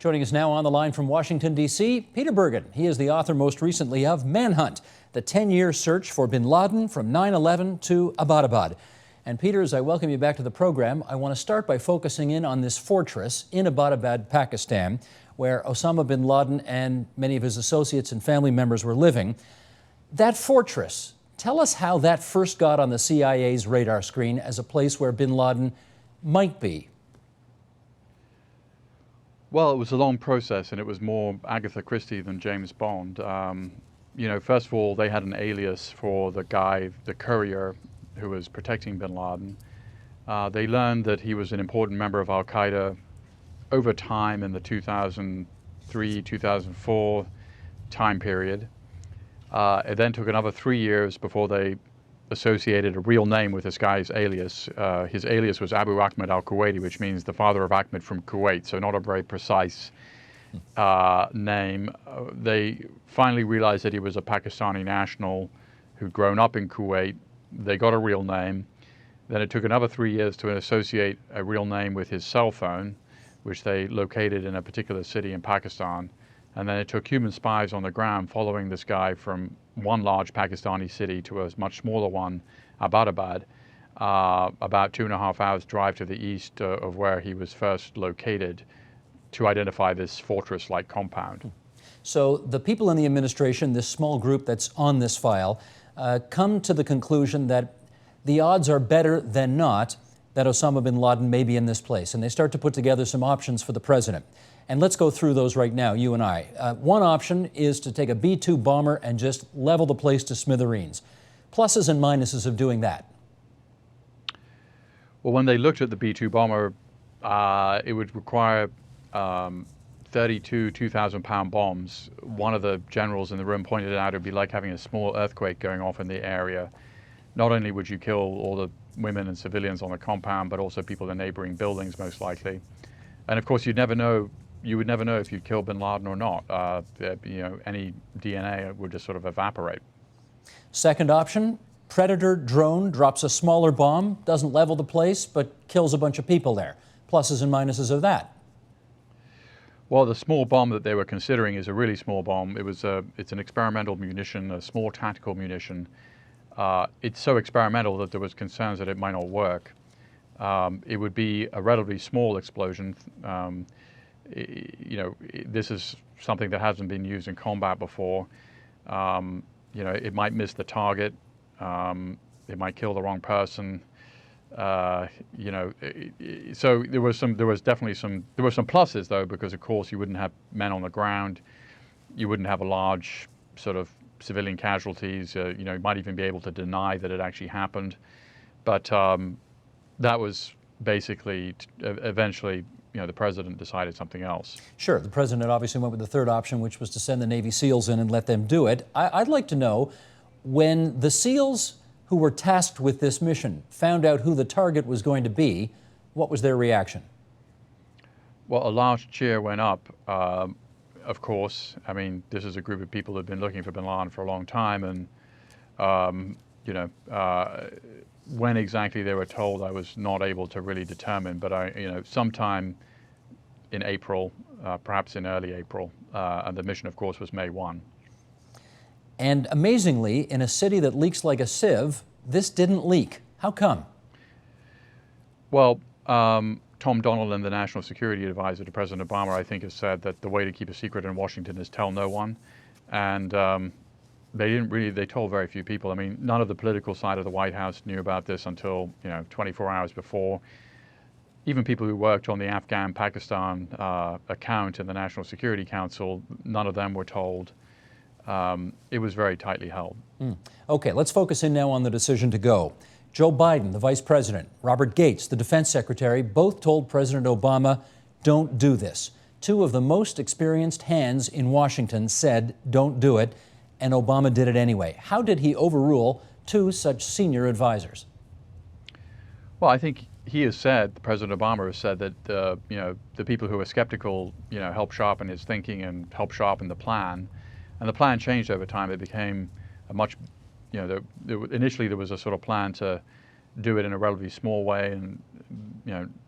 Joining us now on the line from Washington, D.C., Peter Bergen. He is the author most recently of Manhunt, the 10-year search for bin Laden from 9/11 to Abbottabad. And Peter, as I welcome you back to the program, I want to start by focusing in on this fortress in Abbottabad, Pakistan, where Osama bin Laden and many of his associates and family members were living. That fortress, tell us how that first got on the CIA's radar screen as a place where bin Laden might be. Well, it was a long process, and it was more Agatha Christie than James Bond. First of all, they had an alias for the guy, the courier, who was protecting bin Laden. They learned that he was an important member of Al-Qaeda over time in the 2003-2004 time period. It then took another 3 years before they associated a real name with this guy's alias. His alias was Abu Ahmed al-Kuwaiti, which means the father of Ahmed from Kuwait, so not a very precise name. They finally realized that he was a Pakistani national who'd grown up in Kuwait. They got a real name. Then it took another 3 years to associate a real name with his cell phone, which they located in a particular city in Pakistan. And then it took human spies on the ground following this guy from one large Pakistani city to a much smaller one, Abbottabad, about 2.5 hours drive to the east of where he was first located, to identify this fortress-like compound. So the people in the administration, this small group that's on this file, come to the conclusion that the odds are better than not that Osama bin Laden may be in this place. And they start to put together some options for the president. And let's go through those right now, you and I. One option is to take a B-2 bomber and just level the place to smithereens. Pluses and minuses of doing that. Well, when they looked at the B-2 bomber, it would require 32 2,000-pound bombs. One of the generals in the room pointed out it would be like having a small earthquake going off in the area. Not only would you kill all the women and civilians on the compound, but also people in neighboring buildings, most likely. And of course, you would never know if you'd killed bin Laden or not. Any DNA would just sort of evaporate. Second option, Predator drone drops a smaller bomb, doesn't level the place, but kills a bunch of people there. Pluses and minuses of that. Well, the small bomb that they were considering is a really small bomb. It's an experimental munition, a small tactical munition. It's so experimental that there was concerns that it might not work. It would be a relatively small explosion. This is something that hasn't been used in combat before. It might miss the target. It might kill the wrong person. So there were some pluses though, because of course you wouldn't have men on the ground. You wouldn't have a large sort of civilian casualties. You might even be able to deny that it actually happened. But that was basically eventually. The president decided something else. Sure, the president obviously went with the third option, which was to send the Navy SEALs in and let them do it. I'd like to know, when the SEALs who were tasked with this mission found out who the target was going to be, what was their reaction? Well, a large cheer went up, of course. I mean, this is a group of people who have been looking for bin Laden for a long time, and, when exactly they were told, I was not able to really determine, but sometime in April, perhaps in early April, and the mission, of course, was May 1. And amazingly, in a city that leaks like a sieve, this didn't leak. How come? Well, Tom Donilon, the National Security Advisor to President Obama, I think has said that the way to keep a secret in Washington is tell no one. And they told very few people. I mean, none of the political side of the White House knew about this until, 24 hours before. Even people who worked on the Afghan-Pakistan account in the National Security Council, none of them were told. It was very tightly held. Okay, let's focus in now on the decision to go. Joe Biden, the vice president, Robert Gates, the defense secretary, both told President Obama, don't do this. Two of the most experienced hands in Washington said, don't do it. And Obama did it anyway. How did he overrule two such senior advisors? Well, I think he has said, President Obama has said that the people who were skeptical, helped sharpen his thinking and helped sharpen the plan. And the plan changed over time. It became a much, initially there was a sort of plan to do it in a relatively small way and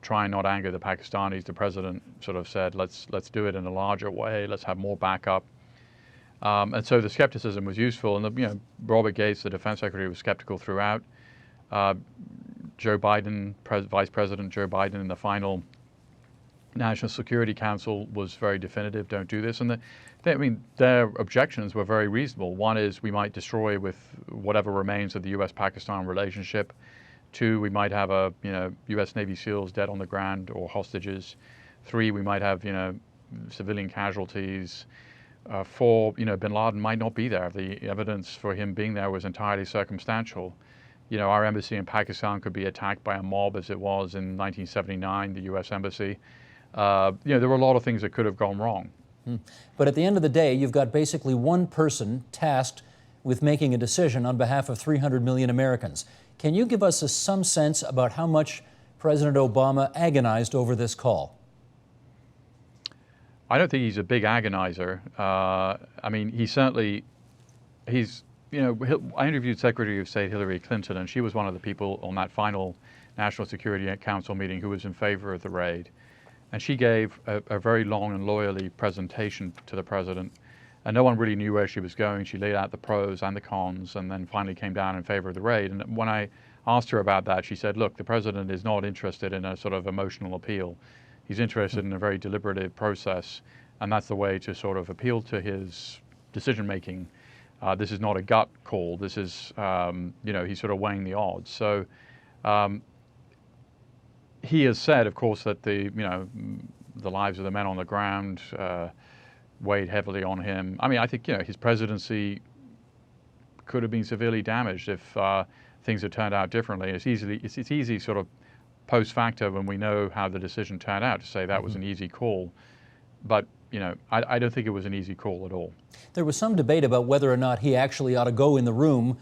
try and not anger the Pakistanis. The president sort of said, let's do it in a larger way. Let's have more backup. And so the skepticism was useful. And Robert Gates, the defense secretary, was skeptical throughout. Joe Biden, Vice President Joe Biden, in the final National Security Council was very definitive. Don't do this. And their objections were very reasonable. One is we might destroy with whatever remains of the U.S.-Pakistan relationship. Two, we might have U.S. Navy SEALs dead on the ground or hostages. Three, we might have civilian casualties. Four, bin Laden might not be there. The evidence for him being there was entirely circumstantial. Our embassy in Pakistan could be attacked by a mob as it was in 1979, the U.S. embassy. There were a lot of things that could have gone wrong. But at the end of the day, you've got basically one person tasked with making a decision on behalf of 300 million Americans. Can you give us some sense about how much President Obama agonized over this call? I don't think he's a big agonizer. I interviewed Secretary of State Hillary Clinton, and she was one of the people on that final National Security Council meeting who was in favor of the raid. And she gave a very long and lawyerly presentation to the president. And no one really knew where she was going. She laid out the pros and the cons and then finally came down in favor of the raid. And when I asked her about that, she said, look, the president is not interested in a sort of emotional appeal. He's interested in a very deliberative process. And that's the way to sort of appeal to his decision-making. This is not a gut call. This is, he's sort of weighing the odds. So he has said, of course, that the lives of the men on the ground weighed heavily on him. I think his presidency could have been severely damaged if things had turned out differently. It's easy sort of post facto when we know how the decision turned out to say that was an easy call, but I don't think it was an easy call at all. There was some debate about whether or not he actually ought to go in the room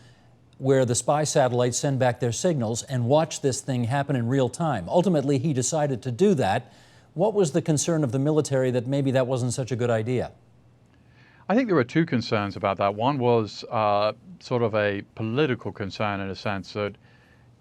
where the spy satellites send back their signals and watch this thing happen in real time. Ultimately, he decided to do that. What was the concern of the military that maybe that wasn't such a good idea? I think there were two concerns about that. One was sort of a political concern in a sense that,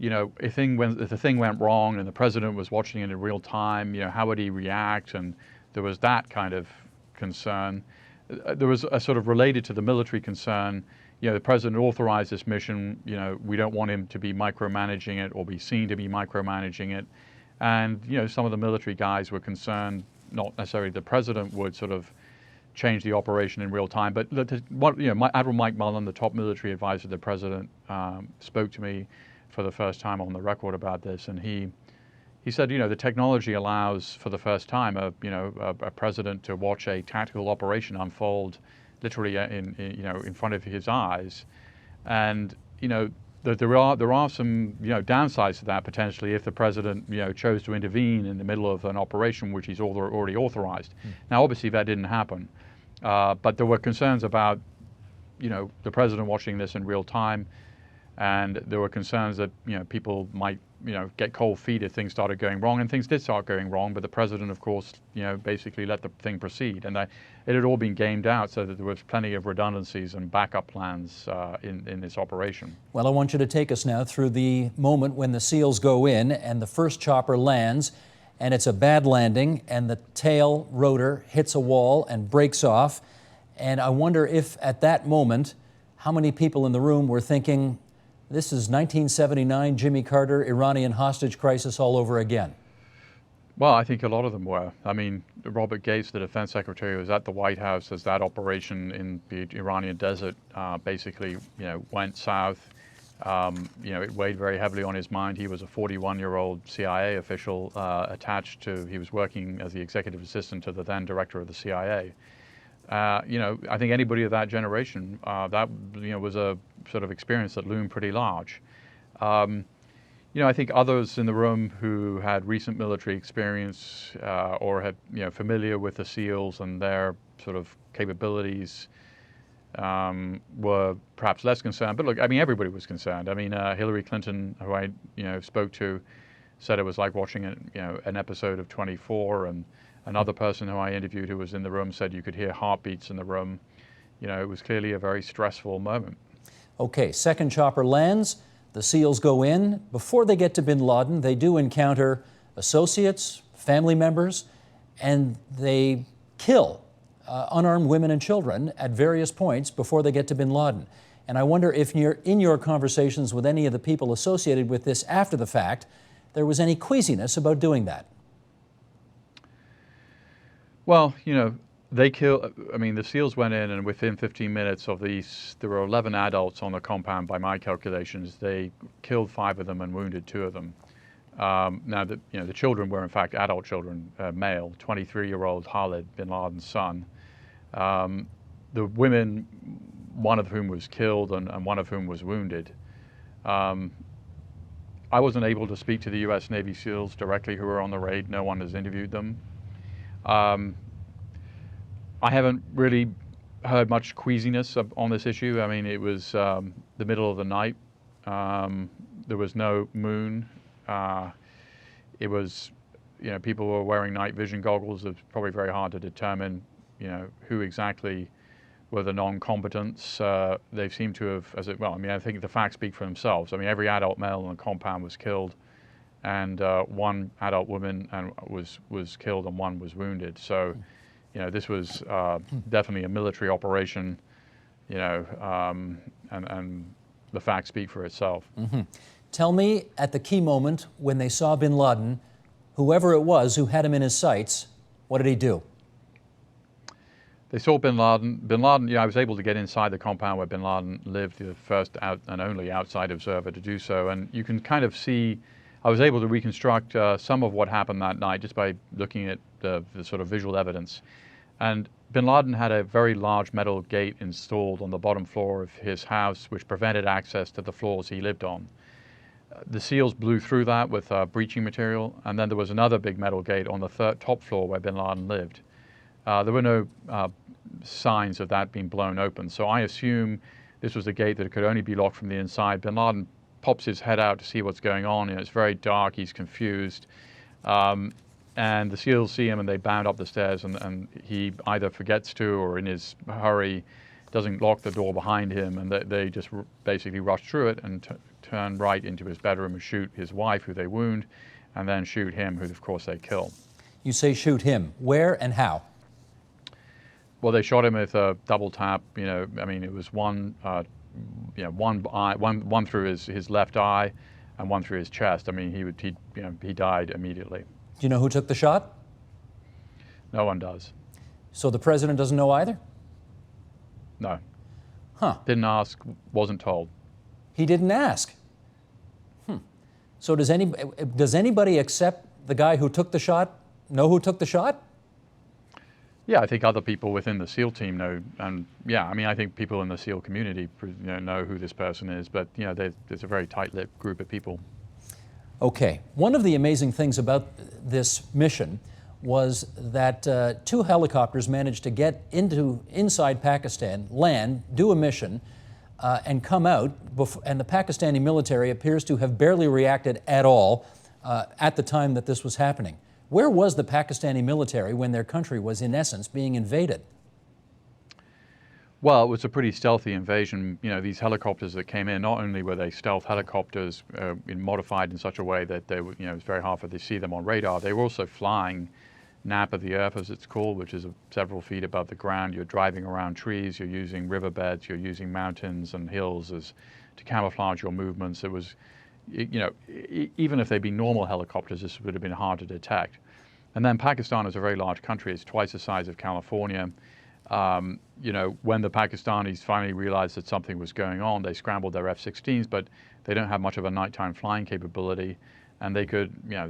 if the thing went wrong and the president was watching it in real time, how would he react? And there was that kind of concern. There was a sort of related to the military concern. The president authorized this mission. We don't want him to be micromanaging it or be seen to be micromanaging it. And, some of the military guys were concerned, not necessarily the president would sort of change the operation in real time, but Admiral Mike Mullen, the top military advisor to the president, spoke to me for the first time on the record about this, and he said, the technology allows for the first time a president to watch a tactical operation unfold literally in front of his eyes, and that there are some downsides to that potentially if the president chose to intervene in the middle of an operation which he's already authorized. Now, obviously, that didn't happen, but there were concerns about the president watching this in real time, and there were concerns that people might get cold feet if things started going wrong, and things did start going wrong. But the president, of course, basically let the thing proceed, and it had all been gamed out so that there was plenty of redundancies and backup plans in this operation. Well, I want you to take us now through the moment when the SEALs go in and the first chopper lands, and it's a bad landing, and the tail rotor hits a wall and breaks off. And I wonder if at that moment, how many people in the room were thinking, this is 1979 Jimmy Carter Iranian hostage crisis all over again? Well, I think a lot of them were. Robert Gates, the defense secretary, was at the White House as that operation in the Iranian desert basically, went south. It weighed very heavily on his mind. He was a 41-year-old CIA official he was working as the executive assistant to the then director of the CIA. I think anybody of that generation, that was a sort of experience that loomed pretty large. I think others in the room who had recent military experience or had familiar with the SEALs and their sort of capabilities were perhaps less concerned. But look, everybody was concerned. Hillary Clinton, who I spoke to, said it was like watching an episode of 24, and another person who I interviewed who was in the room said you could hear heartbeats in the room. It was clearly a very stressful moment. Okay, second chopper lands. The SEALs go in. Before they get to bin Laden, they do encounter associates, family members, and they kill unarmed women and children at various points before they get to bin Laden. And I wonder if in your conversations with any of the people associated with this after the fact, there was any queasiness about doing that. Well, you know, the SEALs went in, and within 15 minutes of these, there were 11 adults on the compound by my calculations. They killed 5 of them and wounded 2 of them. Now, the children were in fact adult children, male, 23-year-old Khalid bin Laden's son. The women, one of whom was killed and one of whom was wounded. I wasn't able to speak to the U.S. Navy SEALs directly who were on the raid. No one has interviewed them. I haven't really heard much queasiness on this issue. I mean, it was the middle of the night. There was no moon. It was, you know, people were wearing night vision goggles. It's probably very hard to determine, you know, who exactly were the non-combatants. They seem to have, I think the facts speak for themselves. I mean, every adult male in the compound was killed, and 1 adult woman was killed and 1 was wounded. So, you know, this was definitely a military operation, you know, and the facts speak for itself. Mm-hmm. Tell me, at the key moment when they saw bin Laden, whoever it was who had him in his sights, what did he do? They saw bin Laden. Bin Laden, you know, I was able to get inside the compound where bin Laden lived, the first out and only outside observer to do so. And you can kind of see, I was able to reconstruct some of what happened that night just by looking at the sort of visual evidence. And bin Laden had a very large metal gate installed on the bottom floor of his house, which prevented access to the floors he lived on. The SEALs blew through that with breaching material, and then there was another big metal gate on the top floor where bin Laden lived. There were no signs of that being blown open, so I assume this was a gate that could only be locked from the inside. Bin Laden pops his head out to see what's going on, and it's very dark, he's confused. And the SEALs see him and they bound up the stairs, and he either forgets to or in his hurry doesn't lock the door behind him, and they just basically rush through it and turn right into his bedroom and shoot his wife, who they wound, and then shoot him, who of course they kill. You say shoot him. Where and how? Well, they shot him with a double tap. You know, I mean, it was one through his left eye, and 1 through his chest. I mean, he died immediately. Do you know who took the shot? No one does. So the president doesn't know either? No. Huh. Didn't ask, wasn't told. He didn't ask. So does anybody except the guy who took the shot know who took the shot? Yeah, I think other people within the SEAL team know, and yeah, I mean, I think people in the SEAL community know who this person is, but you know, there's a very tight-lipped group of people. Okay. One of the amazing things about this mission was that 2 helicopters managed to get inside Pakistan, land, do a mission, and come out, and the Pakistani military appears to have barely reacted at all at the time that this was happening. Where was the Pakistani military when their country was, in essence, being invaded? Well, it was a pretty stealthy invasion. You know, these helicopters that came in, not only were they stealth helicopters modified in such a way that they were, you know, it was very hard for them to see them on radar. They were also flying nap of the earth, as it's called, which is several feet above the ground. You're driving around trees, you're using riverbeds, you're using mountains and hills to camouflage your movements. It was, you know, even if they'd been normal helicopters, this would have been hard to detect. And then Pakistan is a very large country. It's twice the size of California. You know, when the Pakistanis finally realized that something was going on, they scrambled their F-16s, but they don't have much of a nighttime flying capability, and they could, you know,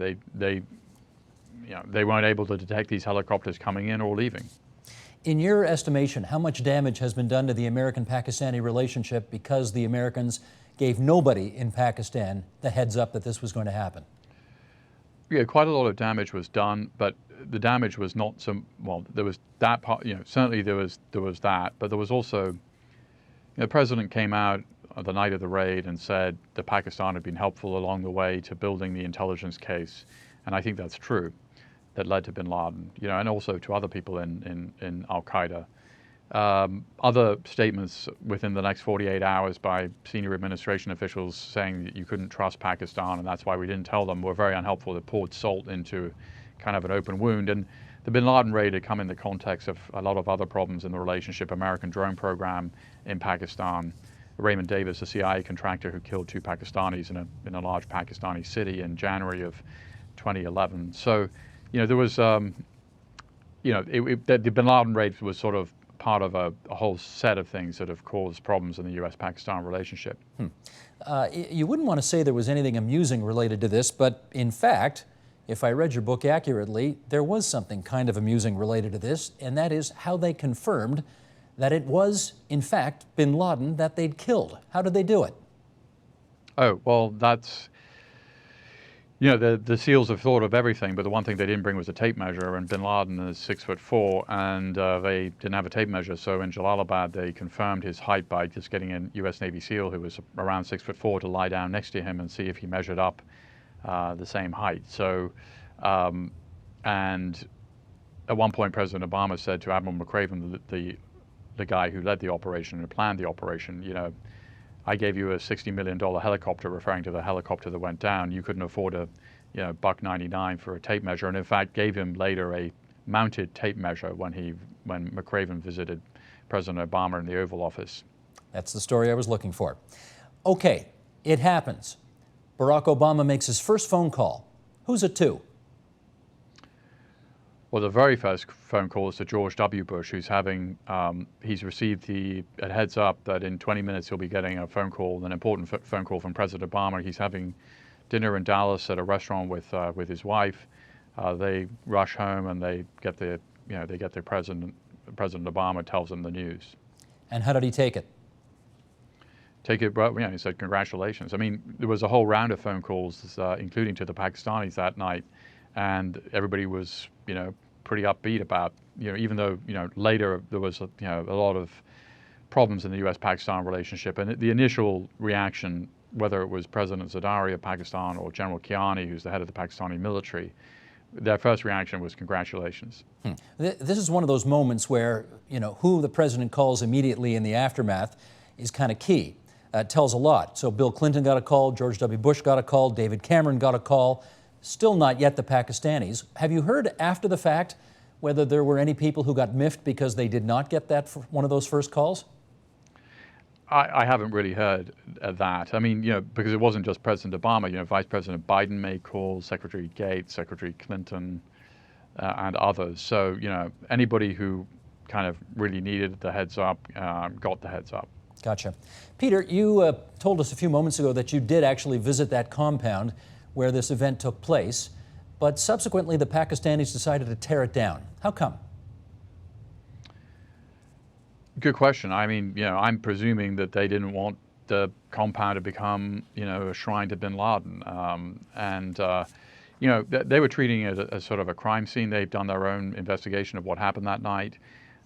they weren't able to detect these helicopters coming in or leaving. In your estimation, how much damage has been done to the American-Pakistani relationship because the Americans gave nobody in Pakistan the heads up that this was going to happen? Yeah, quite a lot of damage was done, but the damage was not so, well, there was that part, you know, certainly there was that, but there was also, you know, the president came out the night of the raid and said that Pakistan had been helpful along the way to building the intelligence case, and I think that's true. That led to bin Laden, you know, and also to other people in Al-Qaeda. Other statements within the next 48 hours by senior administration officials saying that you couldn't trust Pakistan and that's why we didn't tell them were very unhelpful. It poured salt into kind of an open wound. And the bin Laden raid had come in the context of a lot of other problems in the relationship, American drone program in Pakistan, Raymond Davis, a CIA contractor who killed 2 Pakistanis in a large Pakistani city in January of 2011. So, there was, the bin Laden raid was sort of part of a whole set of things that have caused problems in the U.S.-Pakistan relationship. You wouldn't want to say there was anything amusing related to this, but in fact, if I read your book accurately, there was something kind of amusing related to this, and that is how they confirmed that it was, in fact, bin Laden that they'd killed. How did they do it? Oh, well, that's, the SEALs have thought of everything, but the one thing they didn't bring was a tape measure, and bin Laden is 6'4", and they didn't have a tape measure, so in Jalalabad they confirmed his height by just getting a U.S. Navy SEAL who was around 6'4" to lie down next to him and see if he measured up the same height. So, and at one point President Obama said to Admiral McRaven, the guy who led the operation and planned the operation, I gave you a $60 million helicopter, referring to the helicopter that went down. You couldn't afford a, $1.99 for a tape measure, and in fact gave him later a mounted tape measure when McRaven visited President Obama in the Oval Office. That's the story I was looking for. Okay, it happens. Barack Obama makes his first phone call. Who's it to? Well, the very first phone call is to George W. Bush, who's he's received a heads up that in 20 minutes he'll be getting a phone call, an important phone call from President Obama. He's having dinner in Dallas at a restaurant with his wife. They rush home and they get the President Obama tells them the news. And how did he take it? He said, congratulations. I mean, there was a whole round of phone calls, including to the Pakistanis that night, and everybody was, pretty upbeat about, even though, later there was, a lot of problems in the U.S.-Pakistan relationship. And the initial reaction, whether it was President Zardari of Pakistan or General Kiani, who's the head of the Pakistani military, their first reaction was congratulations. This is one of those moments where, who the president calls immediately in the aftermath is kind of key. It tells a lot. So Bill Clinton got a call, George W. Bush got a call, David Cameron got a call. Still not yet the Pakistanis. Have you heard after the fact whether there were any people who got miffed because they did not get one of those first calls? I haven't really heard that. I mean, because it wasn't just President Obama. Vice President Biden made calls, Secretary Gates, Secretary Clinton, and others. So, anybody who kind of really needed the heads up got the heads up. Gotcha. Peter, you told us a few moments ago that you did actually visit that compound where this event took place, but subsequently the Pakistanis decided to tear it down. How come? Good question. I mean, I'm presuming that they didn't want the compound to become, a shrine to bin Laden. They were treating it as sort of a crime scene. They've done their own investigation of what happened that night.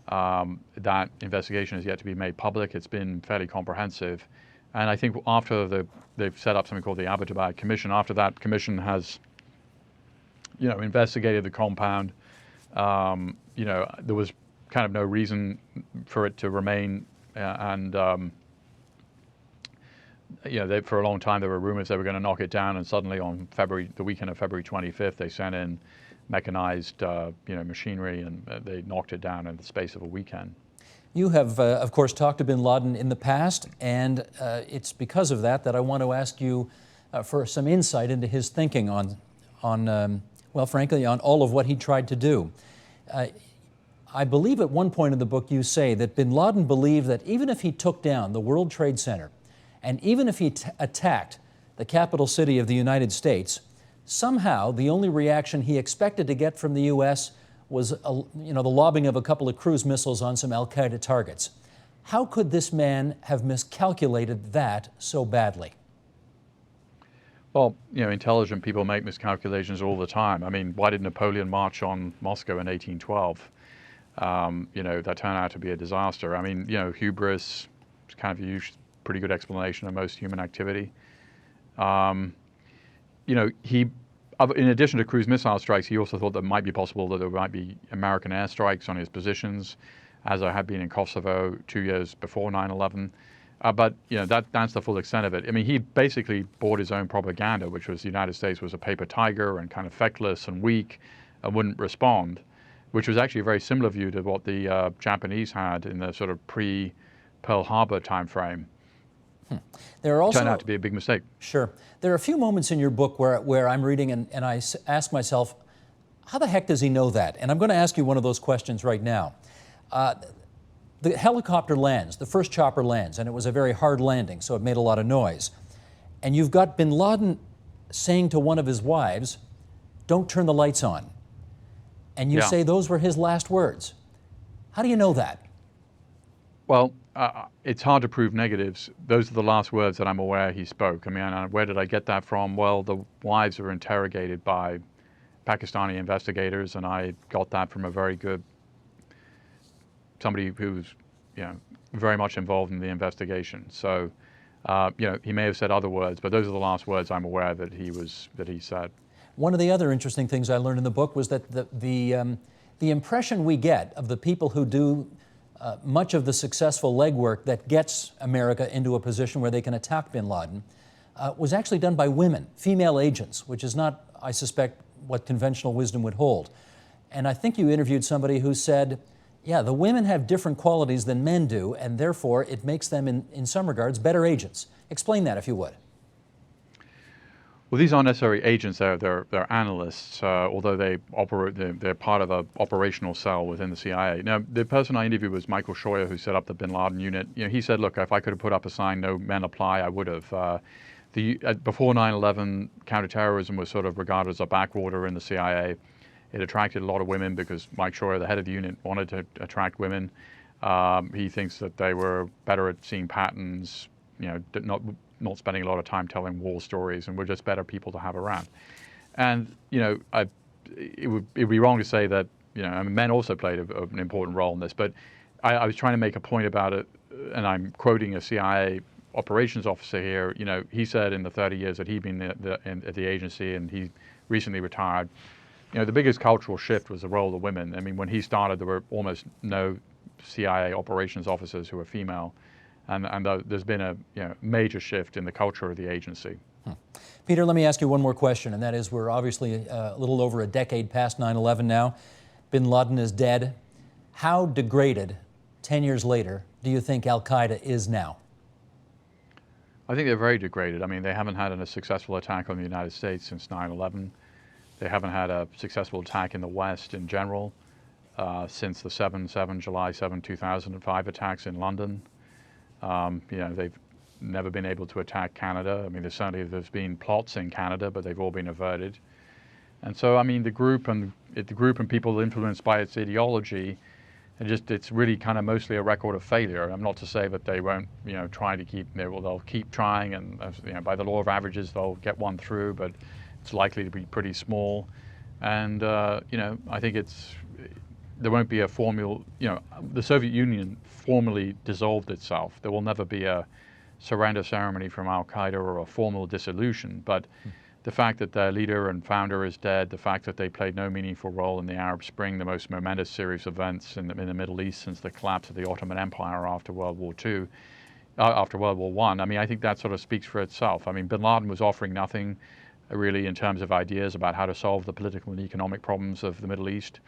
That investigation is yet to be made public. It's been fairly comprehensive. And I think after they've set up something called the Abbottabad Commission, after that commission has, investigated the compound, there was kind of no reason for it to remain. For a long time there were rumors they were going to knock it down, and suddenly on the weekend of February 25th, they sent in mechanized, machinery, and they knocked it down in the space of a weekend. You have, of course, talked to bin Laden in the past, and it's because of that I want to ask you for some insight into his thinking frankly, on all of what he tried to do. I believe at one point in the book you say that bin Laden believed that even if he took down the World Trade Center, and even if he attacked the capital city of the United States, somehow the only reaction he expected to get from the U.S. was the lobbing of a couple of cruise missiles on some al-Qaeda targets. How could this man have miscalculated that so badly? Well, intelligent people make miscalculations all the time. I mean, why did Napoleon march on Moscow in 1812? That turned out to be a disaster. I mean, hubris is kind of a pretty good explanation of most human activity. In addition to cruise missile strikes, he also thought that it might be possible that there might be American airstrikes on his positions. as I had been in Kosovo 2 years before 9/11. But that's the full extent of it. I mean, he basically bought his own propaganda, which was the United States was a paper tiger and kind of feckless and weak and wouldn't respond, which was actually a very similar view to what the Japanese had in the sort of pre-Pearl Harbor timeframe. There are also turned out to be a big mistake. Sure. There are a few moments in your book where I'm reading and I ask myself, how the heck does he know that? And I'm going to ask you one of those questions right now. The helicopter lands, the first chopper lands, and it was a very hard landing, so it made a lot of noise. And you've got bin Laden saying to one of his wives, "Don't turn the lights on." And you say those were his last words. How do you know that? Well, it's hard to prove negatives. Those are the last words that I'm aware he spoke. I mean, where did I get that from? Well, the wives were interrogated by Pakistani investigators, and I got that from a very good somebody who was, very much involved in the investigation. So, he may have said other words, but those are the last words I'm aware that he said. One of the other interesting things I learned in the book was that the impression we get of the people who do much of the successful legwork that gets America into a position where they can attack bin Laden was actually done by women, female agents, which is not, I suspect, what conventional wisdom would hold. And I think you interviewed somebody who said, yeah, the women have different qualities than men do, and therefore it makes them, in some regards, better agents. Explain that, if you would. Well, these aren't necessarily agents, they're analysts, although they're part of an operational cell within the CIA. Now, the person I interviewed was Michael Scheuer, who set up the bin Laden unit. He said, look, if I could have put up a sign, "No men apply," I would have. Before 9/11, counterterrorism was sort of regarded as a backwater in the CIA. It attracted a lot of women because Mike Scheuer, the head of the unit, wanted to attract women. He thinks that they were better at seeing patterns, not spending a lot of time telling war stories, and were just better people to have around. And it would be wrong to say that men also played an important role in this. But I was trying to make a point about it, and I'm quoting a CIA operations officer here. He said in the 30 years that he'd been at the agency, and he recently retired. The biggest cultural shift was the role of the women. I mean, when he started, there were almost no CIA operations officers who were female, and there's been a major shift in the culture of the agency. Peter, let me ask you one more question, and that is, we're obviously a little over a decade past 9/11 now. Bin Laden is dead. How degraded, 10 years later, do you think Al-Qaeda is now? I think they're very degraded. I mean, they haven't had a successful attack on the United States since 9/11. They haven't had a successful attack in the West in general since the July 7, 2005 attacks in London. They've never been able to attack Canada. I mean, there's been plots in Canada, but they've all been averted. And so, I mean, the group and people influenced by its ideology, it's really kind of mostly a record of failure. I'm not to say that they won't, try to keep. They'll keep trying, and by the law of averages, they'll get one through, but it's likely to be pretty small. And I think there won't be a formal. The Soviet Union formally dissolved itself. There will never be a surrender ceremony from Al-Qaeda or a formal dissolution. But the fact that their leader and founder is dead, the fact that they played no meaningful role in the Arab Spring, the most momentous series of events in the Middle East since the collapse of the Ottoman Empire after World War I. I mean, I think that sort of speaks for itself. I mean, bin Laden was offering nothing really in terms of ideas about how to solve the political and economic problems of the Middle East.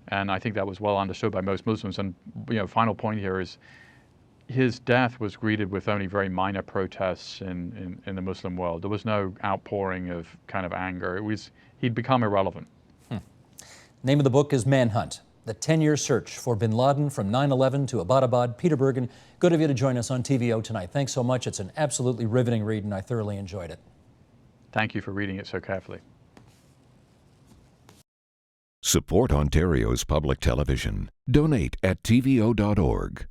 And I think that was well understood by most Muslims. And final point here is his death was greeted with only very minor protests in the Muslim world. There was no outpouring of kind of anger. He'd become irrelevant. Name of the book is Manhunt, the 10-year search for bin Laden from 9/11 to Abbottabad. Peter Bergen, good of you to join us on TVO tonight. Thanks so much. It's an absolutely riveting read, and I thoroughly enjoyed it. Thank you for reading it so carefully. Support Ontario's public television. Donate at tvo.org.